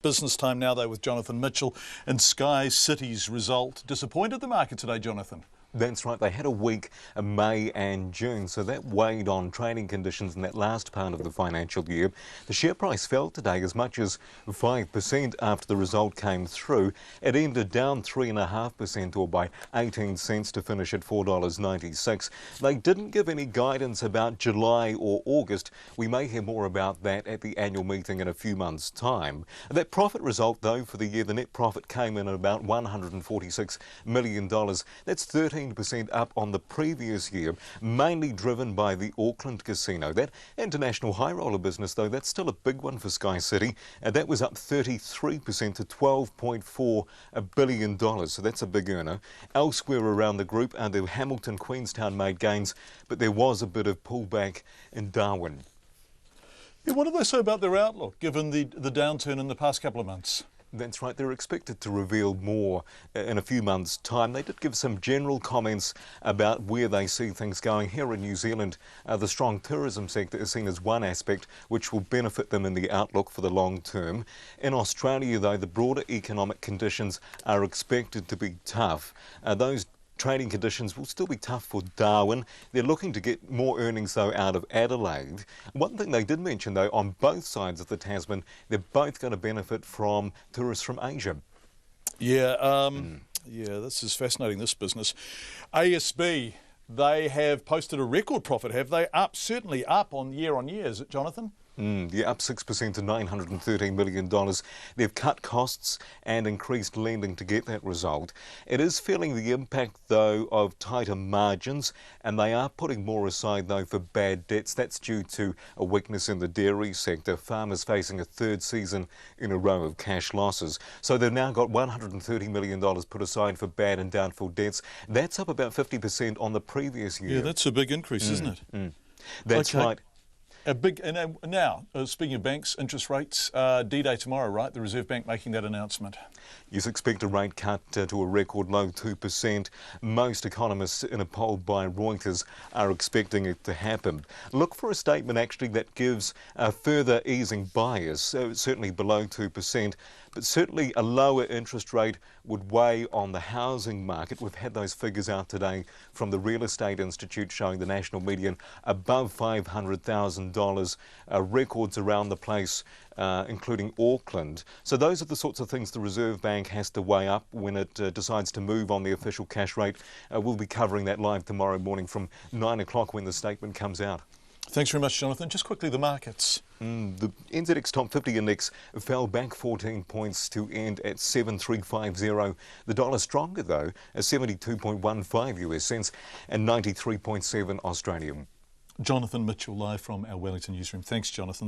Business Time now, though, with Jonathan Mitchell. And Sky City's result disappointed the market today, Jonathan. That's right, they had a week in May and June, so that weighed on trading conditions in that last part of the financial year. The share price fell today as much as 5% after the result came through. It ended down 3.5% or by 18 cents to finish at $4.96. They didn't give any guidance about July or August. We may hear more about that at the annual meeting in a few months' time. That profit result, though, for the year, the net profit came in at about $146 million. That's 13% up on the previous year, mainly driven by the Auckland casino. That international high roller business, though, that's still a big one for Sky City, and that was up 33% to $12.4 billion, so that's a big earner. Elsewhere around the group, the Hamilton Queenstown made gains, but there was a bit of pullback in Darwin. Yeah, what do they say about their outlook, given the downturn in the past couple of months? That's right, they're expected to reveal more in a few months' time. They did give some general comments about where they see things going. Here in New Zealand, the strong tourism sector is seen as one aspect which will benefit them in the outlook for the long term. In Australia, though, the broader economic conditions are expected to be tough. Those trading conditions will still be tough for Darwin. They're looking to get more earnings, though, out of Adelaide. One thing they did mention, though, on both sides of the Tasman, they're both going to benefit from tourists from Asia. Yeah, this is fascinating, this business. ASB, they have posted a record profit, have they? Certainly up on year, is it, Jonathan? Yeah, up 6% to $913 million. They've cut costs and increased lending to get that result. It is feeling the impact, though, of tighter margins, and they are putting more aside, though, for bad debts. That's due to a weakness in the dairy sector. Farmers facing a third season in a row of cash losses. So they've now got $130 million put aside for bad and doubtful debts. That's up about 50% on the previous year. Yeah, that's a big increase, isn't it? That's right. Now, speaking of banks, interest rates, D-Day tomorrow, right? The Reserve Bank making that announcement. Yes, expect a rate cut to a record low 2%. Most economists in a poll by Reuters are expecting it to happen. Look for a statement actually that gives a further easing bias, certainly below 2%, but certainly a lower interest rate would weigh on the housing market. We've had those figures out today from the Real Estate Institute showing the national median above $500,000, records around the place, including Auckland. So those are the sorts of things the Reserve Bank has to weigh up when it decides to move on the official cash rate. We'll be covering that live tomorrow morning from 9 o'clock when the statement comes out. Thanks very much, Jonathan. Just quickly, the markets. The NZX Top 50 Index fell back 14 points to end at 7350. The dollar stronger, though, at 72.15 US cents and 93.7 Australian. Jonathan Mitchell, live from our Wellington newsroom. Thanks, Jonathan.